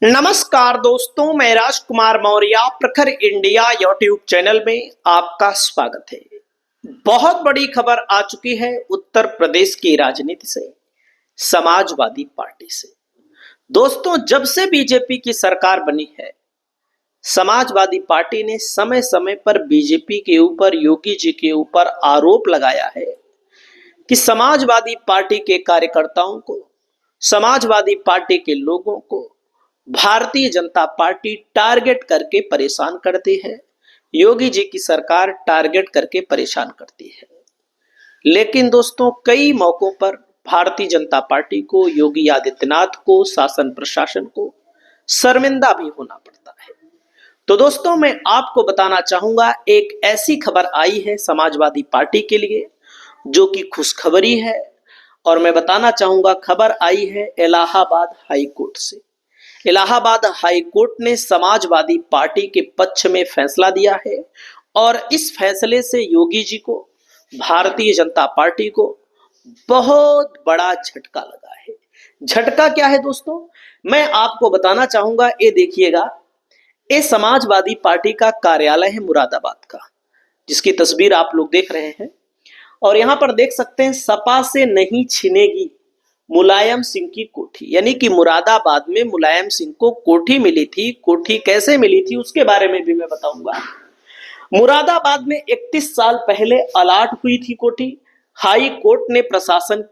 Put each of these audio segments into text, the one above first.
नमस्कार दोस्तों, मैं राजकुमार मौर्य प्रखर इंडिया यूट्यूब चैनल में आपका स्वागत है। बहुत बड़ी खबर आ चुकी है उत्तर प्रदेश की राजनीति से, समाजवादी पार्टी से। दोस्तों, जब से बीजेपी की सरकार बनी है, समाजवादी पार्टी ने समय समय पर बीजेपी के ऊपर, योगी जी के ऊपर आरोप लगाया है कि समाजवादी पार्टी के कार्यकर्ताओं को, समाजवादी पार्टी के लोगों को भारतीय जनता पार्टी टारगेट करके परेशान करती है। योगी जी की सरकार टारगेट करके परेशान करती है। लेकिन दोस्तों, कई मौकों पर भारतीय जनता पार्टी को, योगी आदित्यनाथ को, शासन प्रशासन को शर्मिंदा भी होना पड़ता है। तो दोस्तों, मैं आपको बताना चाहूंगा, एक ऐसी खबर आई है समाजवादी पार्टी के लिए जो कि खुशखबरी है। और मैं बताना चाहूंगा, खबर आई है इलाहाबाद हाई कोर्ट से। इलाहाबाद हाई कोर्ट ने समाजवादी पार्टी के पक्ष में फैसला दिया है और इस फैसले से योगी जी को, भारतीय जनता पार्टी को बहुत बड़ा झटका लगा है। झटका क्या है दोस्तों, मैं आपको बताना चाहूंगा। ये देखिएगा, ये समाजवादी पार्टी का कार्यालय है मुरादाबाद का, जिसकी तस्वीर आप लोग देख रहे हैं। और यहां पर देख सकते हैं, सपा से नहीं छिनेगी मुलायम सिंह की कोठी, यानी कि मुरादाबाद में मुलायम सिंह को कोठी मिली थी। कोठी कैसे मिली थी उसके बारे में भी मैं बताऊंगा। मुरादाबाद में 31 साल पहले अलाट हुई थी कोठी। हाई कोर्ट ने प्रशासन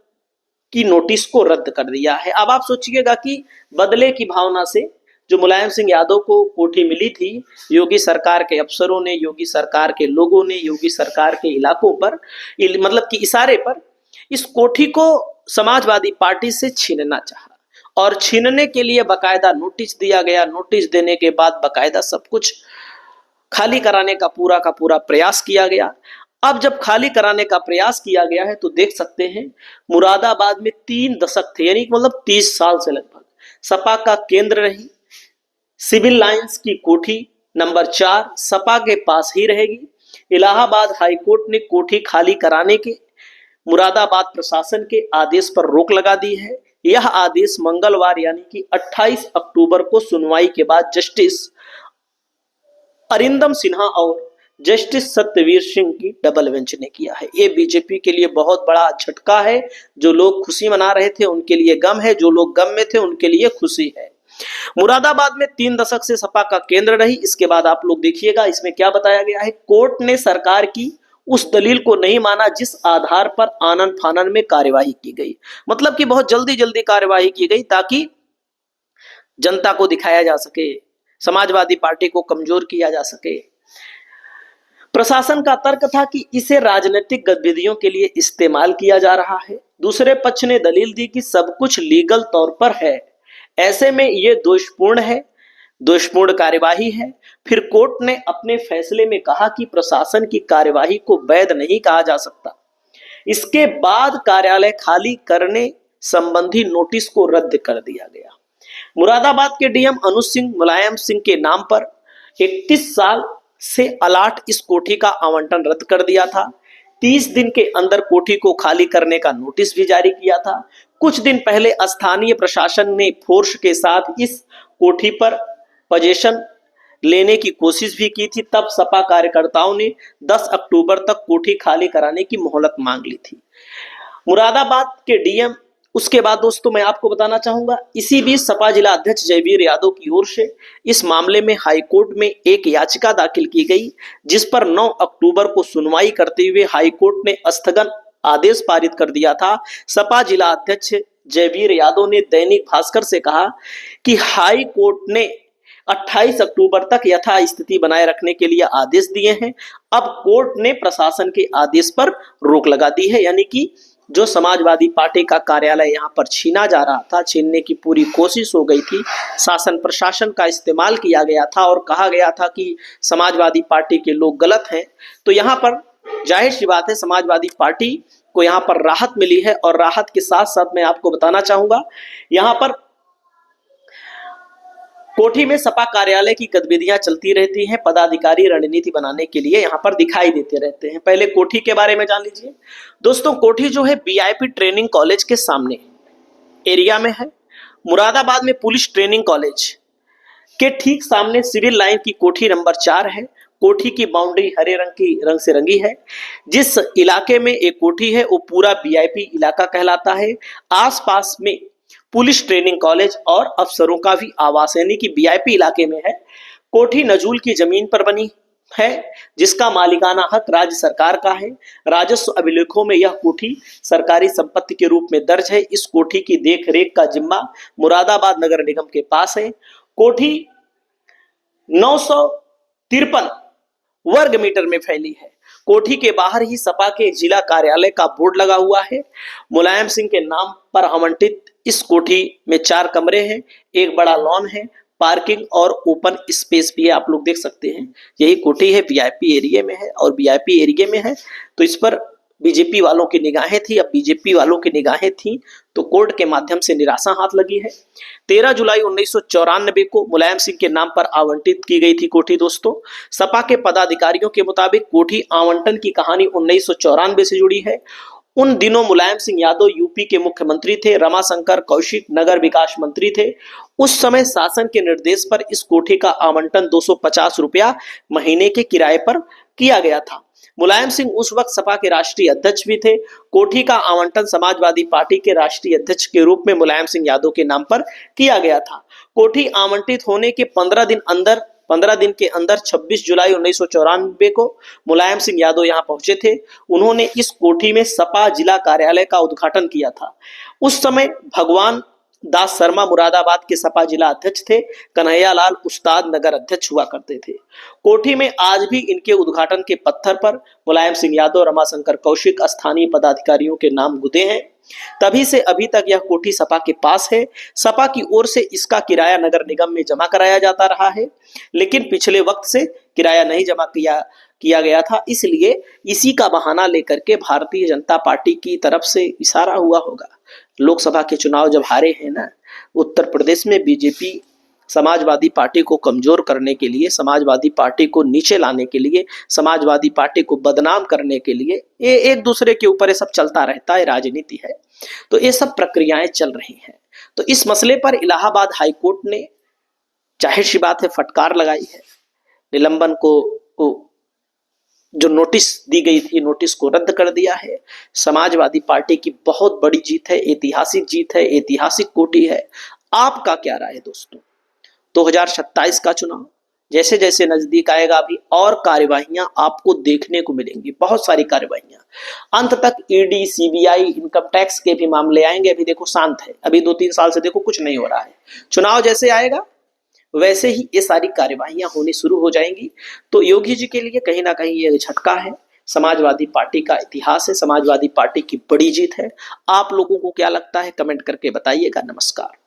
की नोटिस को रद्द कर दिया है। अब आप सोचिएगा कि बदले की भावना से जो मुलायम सिंह यादव को कोठी मिली थी, योगी सरकार के अफसरों ने, योगी सरकार के लोगों ने, योगी सरकार के इलाकों पर, मतलब कि इशारे पर इस कोठी को समाजवादी पार्टी से छीनना चाहा और छीनने के लिए बकायदा नोटिस दिया गया। नोटिस देने के बाद बकायदा सब कुछ खाली कराने का पूरा प्रयास किया गया। अब जब खाली कराने का प्रयास किया गया है तो देख सकते हैं, मुरादाबाद में 3 दशक थे, यानी मतलब 30 साल से लगभग सपा का केंद्र रही। सिविल लाइंस की कोठी नंबर 4 सपा के पास ही रहेगी। इलाहाबाद हाईकोर्ट ने कोठी खाली कराने के मुरादाबाद प्रशासन के आदेश पर रोक लगा दी है। यह आदेश मंगलवार यानी कि 28 अक्टूबर को सुनवाई के बाद जस्टिस अरिंदम सिन्हा और जस्टिस सत्यवीर सिंह की डबल बेंच ने किया है। यह बीजेपी के लिए बहुत बड़ा झटका है। जो लोग खुशी मना रहे थे उनके लिए गम है, जो लोग गम में थे उनके लिए खुशी है। मुरादाबाद में 3 दशक से सपा का केंद्र रही। इसके बाद आप लोग देखिएगा, इसमें क्या बताया गया है। कोर्ट ने सरकार की उस दलील को नहीं माना जिस आधार पर आनन फानन में कार्यवाही की गई, मतलब कि बहुत जल्दी जल्दी कार्यवाही की गई ताकि जनता को दिखाया जा सके, समाजवादी पार्टी को कमजोर किया जा सके। प्रशासन का तर्क था कि इसे राजनीतिक गतिविधियों के लिए इस्तेमाल किया जा रहा है। दूसरे पक्ष ने दलील दी कि सब कुछ लीगल तौर पर है, ऐसे में यह दोषपूर्ण है, दोषपूर्ण कार्यवाही है। फिर कोर्ट ने अपने फैसले में कहा कि प्रशासन की कार्यवाही को वैध नहीं कहा जा सकता। इसके बाद कार्यालय खाली करने संबंधी नोटिस को रद्द कर दिया गया। मुरादाबाद के डीएम अनुज सिंह मुलायम सिंह के नाम पर 31 साल से अलाट इस कोठी का आवंटन रद्द कर दिया था। 30 दिन के अंदर कोठी को खाली करने का नोटिस भी जारी किया था। कुछ दिन पहले स्थानीय प्रशासन ने फोर्स के साथ इस कोठी पर पोजीशन लेने की कोशिश भी की थी। तब सपा कार्यकर्ताओं ने 10 अक्टूबर तक कोठी खाली कराने की मोहलत मांग ली थी। मुरादाबाद के डीएम, उसके बाद दोस्तों मैं आपको बताना चाहूंगा, इसी बीच सपा जिला अध्यक्ष जयवीर यादव की ओर से इस मामले में हाईकोर्ट में एक याचिका दाखिल की गई, जिस पर 9 अक्टूबर को सुनवाई करते हुए हाईकोर्ट ने स्थगन आदेश पारित कर दिया था। सपा जिला अध्यक्ष जयवीर यादव ने दैनिक भास्कर से कहा कि हाई कोर्ट ने 28 अक्टूबर तक यथा स्थिति बनाए रखने के लिए आदेश दिए हैं। अब कोर्ट ने प्रशासन के आदेश पर रोक लगा दी है, यानी कि जो समाजवादी पार्टी का कार्यालय यहां पर छीना जा रहा था, छीनने की पूरी कोशिश हो गई थी। शासन प्रशासन का इस्तेमाल किया गया था और कहा गया था कि समाजवादी पार्टी के लोग गलत हैं। तो यहां पर जाहिर सी बात है, समाजवादी पार्टी को यहां पर राहत मिली है। और राहत के साथ साथ मैं आपको बताना चाहूंगा, यहां पर कोठी में सपा कार्यालय की गतिविधियां चलती रहती हैं। पदाधिकारी रणनीति बनाने के लिए यहां पर दिखाई देते रहते हैं। पहले कोठी के बारे में जान लीजिए दोस्तों। कोठी जो है बीआईपी ट्रेनिंग कॉलेज के सामने एरिया में है। मुरादाबाद में पुलिस ट्रेनिंग कॉलेज के ठीक सामने सिविल लाइन की कोठी नंबर 4 है। कोठी की बाउंड्री हरे रंग से रंगी है। जिस इलाके में एक कोठी है वो पूरा वीआईपी इलाका कहलाता है। आसपास में पुलिस ट्रेनिंग कॉलेज और अफसरों का भी आवास यानी कि वीआईपी इलाके में है। कोठी नजूल की जमीन पर बनी है जिसका मालिकाना हक राज्य सरकार का है। राजस्व अभिलेखों में यह कोठी सरकारी संपत्ति के रूप में दर्ज है। इस कोठी की देख रेख का जिम्मा मुरादाबाद नगर निगम के पास है। कोठी 953 वर्ग मीटर में फैली है। कोठी के बाहर ही सपा के जिला कार्यालय का बोर्ड लगा हुआ है। मुलायम सिंह के नाम पर आवंटित इस कोठी में 4 कमरे हैं, एक बड़ा लॉन है, पार्किंग और ओपन स्पेस भी है। आप लोग देख सकते हैं यही कोठी है, वीआईपी एरिया में है और वीआईपी एरिया में है तो इस पर बीजेपी वालों की निगाहें थी। अब बीजेपी वालों की निगाहें थी तो कोर्ट के माध्यम से निराशा हाथ लगी है। 13 जुलाई 1994 को मुलायम सिंह के नाम पर आवंटित की गई थी कोठी। दोस्तों, सपा के पदाधिकारियों के मुताबिक कोठी आवंटन की कहानी 1994 से जुड़ी है। उन दिनों मुलायम सिंह यादव यूपी के मुख्यमंत्री थे, रमाशंकर कौशिक नगर विकास मंत्री थे। उस समय शासन के निर्देश पर इस कोठी का आवंटन 250 रुपया महीने के किराए पर किया गया था। मुलायम सिंह उस वक्त सपा के राष्ट्रीय अध्यक्ष भी थे। कोठी का आवंटन समाजवादी पार्टी के राष्ट्रीय अध्यक्ष के रूप में मुलायम सिंह यादव के नाम पर किया गया था। कोठी आवंटित होने के 15 दिन के अंदर 26 जुलाई 1994 को मुलायम सिंह यादव यहां पहुंचे थे। उन्होंने इस कोठी में सपा जिला कार्यालय का उद्घाटन किया था। उस समय भगवान दास शर्मा मुरादाबाद के सपा जिला अध्यक्ष थे। कन्हैया लाल उस्ताद नगर अध्यक्ष हुआ करते थे। कोठी में आज भी इनके उद्घाटन के पत्थर पर मुलायम सिंह यादव, रमाशंकर कौशिक स्थानीय पदाधिकारियों के नाम गुदे हैं। तभी से अभी तक यह कोठी सपा के पास है। सपा की ओर से इसका किराया नगर निगम में जमा कराया जाता रहा है, लेकिन पिछले वक्त से किराया नहीं जमा किया गया था। इसलिए इसी का बहाना लेकर के भारतीय जनता पार्टी की तरफ से इशारा हुआ होगा। लोकसभा के चुनाव जब हारे हैं ना उत्तर प्रदेश में, बीजेपी समाजवादी पार्टी को कमजोर करने के लिए, समाजवादी पार्टी को नीचे लाने के लिए, समाजवादी पार्टी को बदनाम करने के लिए ये एक दूसरे के ऊपर ये सब चलता रहता है, राजनीति है। तो ये सब प्रक्रियाएं चल रही हैं। तो इस मसले पर इलाहाबाद हाई कोर्ट ने जाहिर सी बात है फटकार लगाई है। निलंबन को जो नोटिस दी गई थी, नोटिस को रद्द कर दिया है। समाजवादी पार्टी की बहुत बड़ी जीत है, ऐतिहासिक जीत है, ऐतिहासिक कोठी है। आपका क्या राय है दोस्तों? 2027 का चुनाव जैसे जैसे नजदीक आएगा अभी और कार्यवाहियां आपको देखने को मिलेंगी, बहुत सारी कार्यवाहियां। अंत तक ईडी, सीबीआई, इनकम टैक्स के भी मामले आएंगे। अभी देखो शांत है, अभी 2-3 साल से देखो कुछ नहीं हो रहा है। चुनाव जैसे आएगा वैसे ही ये सारी कार्यवाहियां होनी शुरू हो जाएंगी। तो योगी जी के लिए कहीं ना कहीं ये झटका है। समाजवादी पार्टी का इतिहास है, समाजवादी पार्टी की बड़ी जीत है। आप लोगों को क्या लगता है कमेंट करके बताइएगा। नमस्कार।